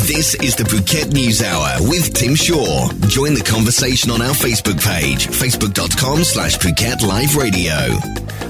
This is the Phuket News Hour with Tim Shaw. Join the conversation on our Facebook page, facebook.com/Phuket Live Radio.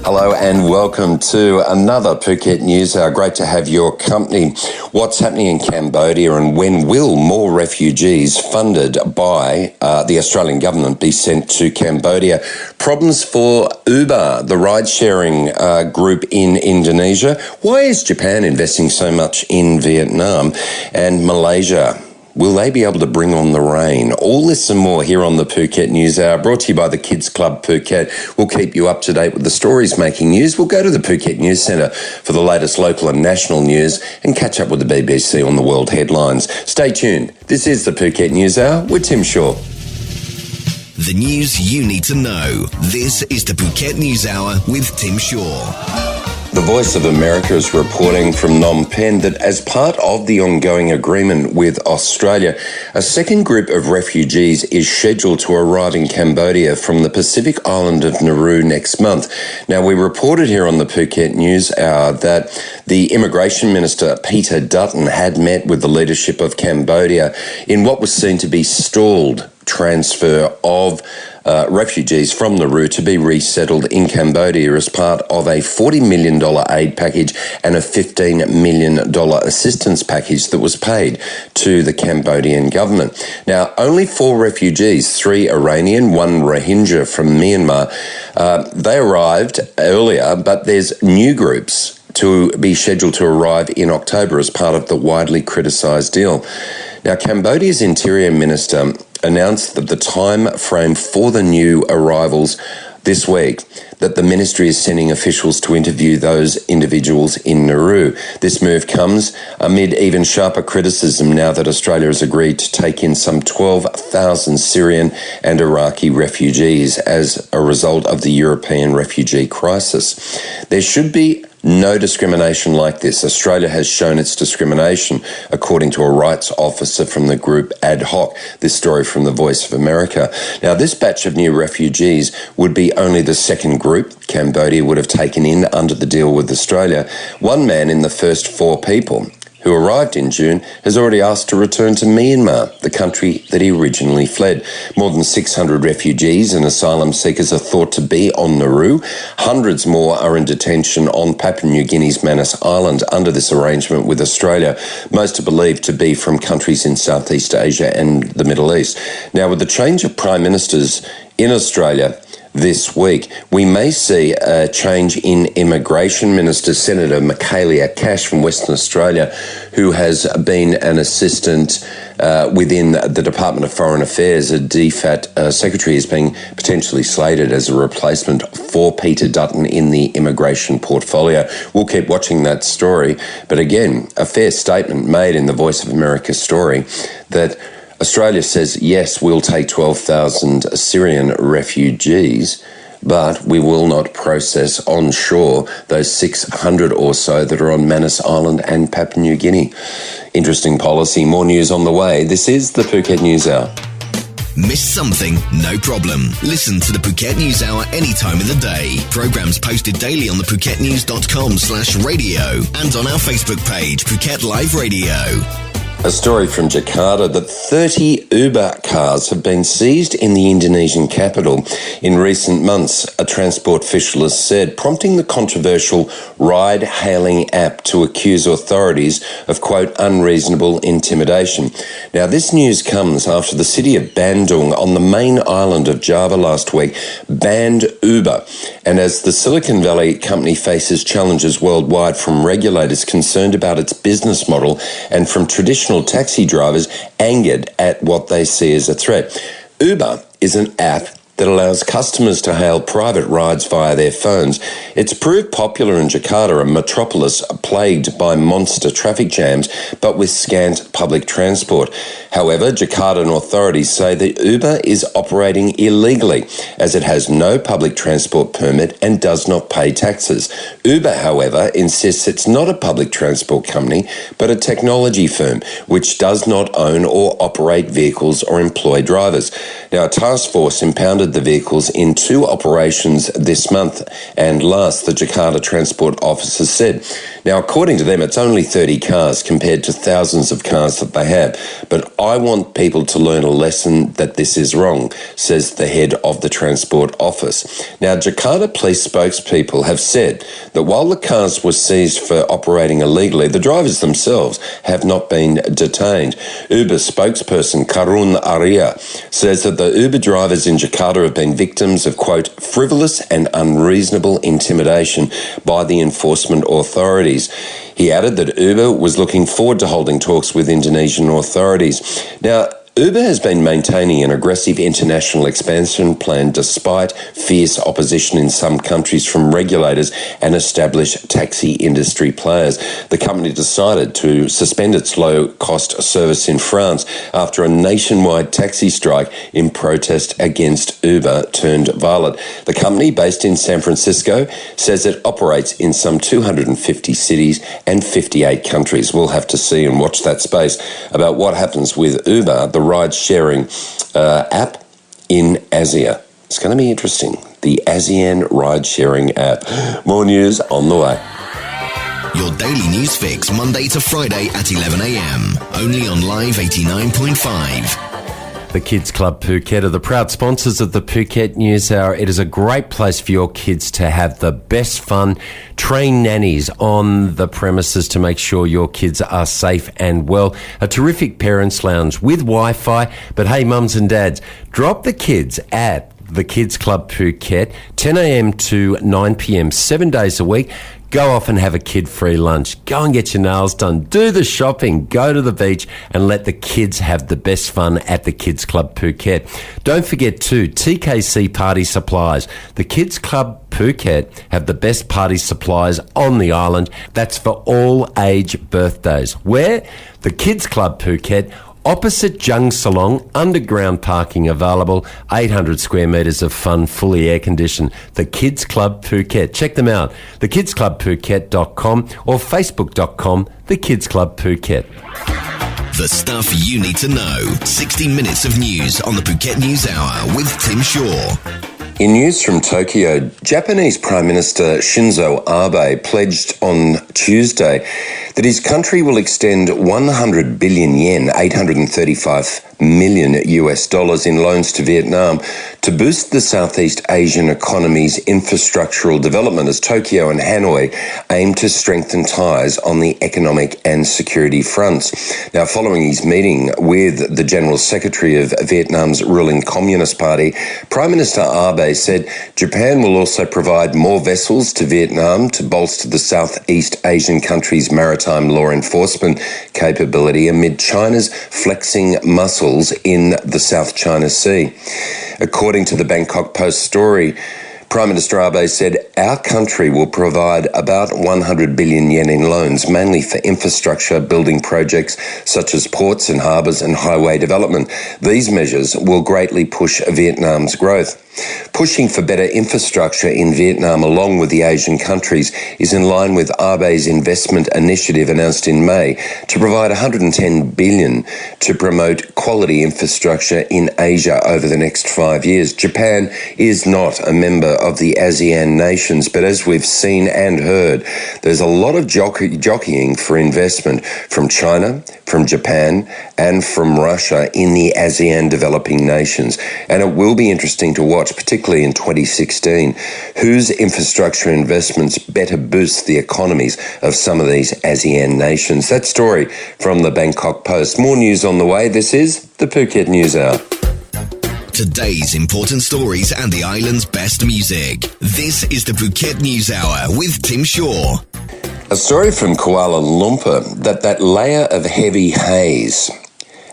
Hello and welcome to another Phuket News Hour. Great to have your company. What's happening in Cambodia and when will more refugees funded by the Australian government be sent to Cambodia? Problems for Uber, the ride-sharing group in Indonesia. Why is Japan investing so much in Vietnam? And Malaysia, will they be able to bring on the rain? All this and more here on the Phuket News Hour, brought to you by the Kids Club Phuket. We'll keep you up to date with the stories making news. We'll go to the Phuket News Centre for the latest local and national news and catch up with the BBC on the world headlines. Stay tuned. This is the Phuket News Hour with Tim Shaw. The news you need to know. This is the Phuket News Hour with Tim Shaw. The Voice of America is reporting from Phnom Penh that as part of the ongoing agreement with Australia, a second group of refugees is scheduled to arrive in Cambodia from the Pacific island of Nauru next month. Now, we reported here on the Phuket News Hour that the Immigration Minister, Peter Dutton, had met with the leadership of Cambodia in what was seen to be stalled transfer of refugees from Nauru to be resettled in Cambodia as part of a $40 million aid package and a $15 million assistance package that was paid to the Cambodian government. Now, only 4 refugees, 3 Iranian, 1 Rohingya from Myanmar, they arrived earlier, but there's new groups to be scheduled to arrive in October as part of the widely criticised deal. Now, Cambodia's Interior Minister announced that the time frame for the new arrivals this week, that the ministry is sending officials to interview those individuals in Nauru. This move comes amid even sharper criticism now that Australia has agreed to take in some 12,000 Syrian and Iraqi refugees as a result of the European refugee crisis. There should be no discrimination like this. Australia has shown its discrimination, according to a rights officer from the group Ad Hoc. This story from the Voice of America. Now, this batch of new refugees would be only the second group Cambodia would have taken in under the deal with Australia. One man in the first 4 people who arrived in June has already asked to return to Myanmar, the country that he originally fled. More than 600 refugees and asylum seekers are thought to be on Nauru. Hundreds more are in detention on Papua New Guinea's Manus Island under this arrangement with Australia. Most are believed to be from countries in Southeast Asia and the Middle East. Now, with the change of prime ministers in Australia this week, we may see a change in Immigration Minister, Senator Michaelia Cash from Western Australia, who has been an assistant within the Department of Foreign Affairs. A DFAT secretary is being potentially slated as a replacement for Peter Dutton in the immigration portfolio. We'll keep watching that story. But again, a fair statement made in the Voice of America story that Australia says, yes, we'll take 12,000 Syrian refugees, but we will not process onshore those 600 or so that are on Manus Island and Papua New Guinea. Interesting policy. More news on the way. This is the Phuket News Hour. Missed something? No problem. Listen to the Phuket News Hour any time of the day. Programs posted daily on the phuketnews.com/radio and on our Facebook page, Phuket Live Radio. A story from Jakarta that 30 Uber cars have been seized in the Indonesian capital in recent months, a transport official has said, prompting the controversial ride-hailing app to accuse authorities of, quote, unreasonable intimidation. Now, this news comes after the city of Bandung on the main island of Java last week banned Uber, and as the Silicon Valley company faces challenges worldwide from regulators concerned about its business model and from traditional taxi drivers angered at what they see as a threat. Uber is an app that allows customers to hail private rides via their phones. It's proved popular in Jakarta, a metropolis plagued by monster traffic jams, but with scant public transport. However, Jakartan authorities say that Uber is operating illegally, as it has no public transport permit and does not pay taxes. Uber, however, insists it's not a public transport company, but a technology firm, which does not own or operate vehicles or employ drivers. Now, a task force impounded piloted the vehicles in 2 operations this month and last, the Jakarta Transport Officer said. Now, according to them, it's only 30 cars compared to thousands of cars that they have. But I want people to learn a lesson that this is wrong, says the head of the Transport Office. Now, Jakarta police spokespeople have said that while the cars were seized for operating illegally, the drivers themselves have not been detained. Uber spokesperson Karun Arya says that the Uber drivers in Jakarta have been victims of, quote, frivolous and unreasonable intimidation by the enforcement authorities. He added that Uber was looking forward to holding talks with Indonesian authorities. Now, Uber has been maintaining an aggressive international expansion plan despite fierce opposition in some countries from regulators and established taxi industry players. The company decided to suspend its low-cost service in France after a nationwide taxi strike in protest against Uber turned violent. The company, based in San Francisco, says it operates in some 250 cities and 58 countries. We'll have to see and watch that space about what happens with Uber, the ride-sharing app in Asia. It's going to be interesting. The ASEAN ride-sharing app. More news on the way. Your daily news fix, Monday to Friday at 11 a.m. Only on Live 89.5. The Kids Club Phuket are the proud sponsors of the Phuket News Hour. It is a great place for your kids to have the best fun. Train nannies on the premises to make sure your kids are safe and well. A terrific parents' lounge with Wi-Fi. But hey, mums and dads, drop the kids at the Kids Club Phuket, 10 a.m. to 9 p.m, 7 days a week. Go off and have a kid-free lunch. Go and get your nails done. Do the shopping. Go to the beach and let the kids have the best fun at the Kids Club Phuket. Don't forget too, TKC Party Supplies. The Kids Club Phuket have the best party supplies on the island. That's for all age birthdays. Where? The Kids Club Phuket, opposite Jung Salong, underground parking available, 800 square metres of fun, fully air-conditioned. The Kids Club Phuket. Check them out, thekidsclubphuket.com or facebook.com, The Kids Club Phuket. The stuff you need to know. 60 minutes of news on the Phuket News Hour with Tim Shaw. In news from Tokyo, Japanese Prime Minister Shinzo Abe pledged on Tuesday that his country will extend 100 billion yen, 835 million US dollars in loans to Vietnam to boost the Southeast Asian economy's infrastructural development as Tokyo and Hanoi aim to strengthen ties on the economic and security fronts. Now, following his meeting with the General Secretary of Vietnam's ruling Communist Party, Prime Minister Abe said Japan will also provide more vessels to Vietnam to bolster the Southeast Asian country's maritime law enforcement capability amid China's flexing muscles in the South China Sea. According to the Bangkok Post story, Prime Minister Abe said, our country will provide about 100 billion yen in loans, mainly for infrastructure building projects such as ports and harbours and highway development. These measures will greatly push Vietnam's growth. Pushing for better infrastructure in Vietnam along with the Asian countries is in line with Abe's investment initiative announced in May to provide 110 billion to promote quality infrastructure in Asia over the next 5 years. Japan is not a member of the ASEAN nations, but as we've seen and heard, there's a lot of jockeying for investment from China, from Japan, and from Russia in the ASEAN developing nations. And it will be interesting to watch, particularly in 2016, whose infrastructure investments better boost the economies of some of these ASEAN nations. That story from the Bangkok Post. More news on the way. This is the Phuket News Hour. Today's important stories and the island's best music. This is the Phuket News Hour with Tim Shaw. A story from Kuala Lumpur that layer of heavy haze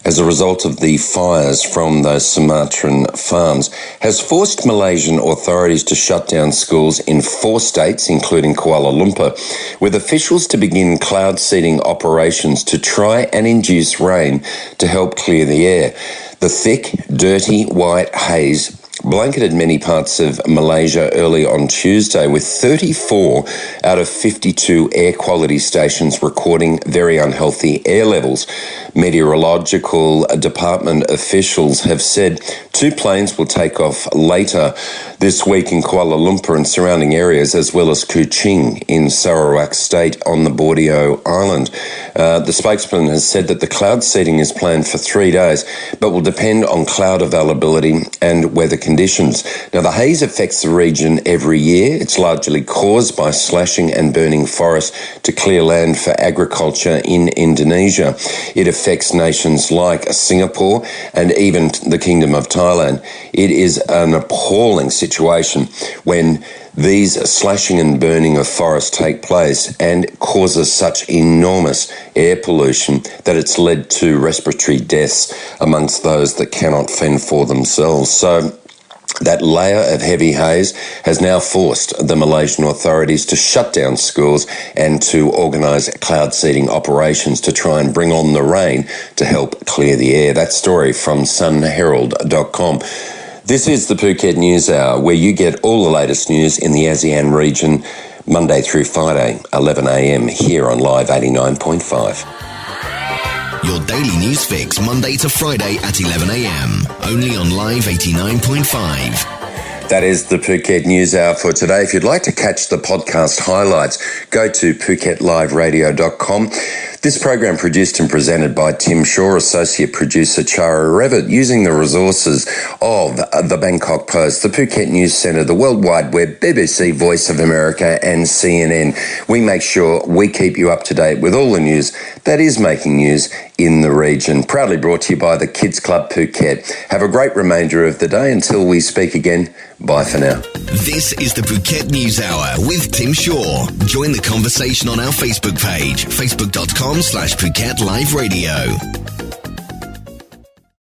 as a result of the fires from those Sumatran farms has forced Malaysian authorities to shut down schools in 4 states, including Kuala Lumpur, with officials to begin cloud seeding operations to try and induce rain to help clear the air. The thick, dirty, white haze blanketed many parts of Malaysia early on Tuesday, with 34 out of 52 air quality stations recording very unhealthy air levels. Meteorological department officials have said 2 planes will take off later this week in Kuala Lumpur and surrounding areas, as well as Kuching in Sarawak State on the Borneo Island. The spokesman has said that the cloud seeding is planned for 3 days, but will depend on cloud availability and weather conditions. Now, the haze affects the region every year. It's largely caused by slashing and burning forests to clear land for agriculture in Indonesia. It affects nations like Singapore and even the Kingdom of Thailand. It is an appalling situation when these slashing and burning of forests take place and causes such enormous air pollution that it's led to respiratory deaths amongst those that cannot fend for themselves. So that layer of heavy haze has now forced the Malaysian authorities to shut down schools and to organise cloud seeding operations to try and bring on the rain to help clear the air. That story from sunherald.com. This is the Phuket News Hour, where you get all the latest news in the ASEAN region, Monday through Friday, 11 a.m, here on Live 89.5. Your daily news fix, Monday to Friday at 11 a.m, only on Live 89.5. That is the Phuket News Hour for today. If you'd like to catch the podcast highlights, go to phuketliveradio.com. This program produced and presented by Tim Shaw, associate producer Chara Revitt, using the resources of the Bangkok Post, the Phuket News Centre, the World Wide Web, BBC, Voice of America and CNN. We make sure we keep you up to date with all the news that is making news in the region. Proudly brought to you by the Kids Club Phuket. Have a great remainder of the day until we speak again. Bye for now. This is the Phuket News Hour with Tim Shaw. Join the conversation on our Facebook page, facebook.com/Phuket Live Radio.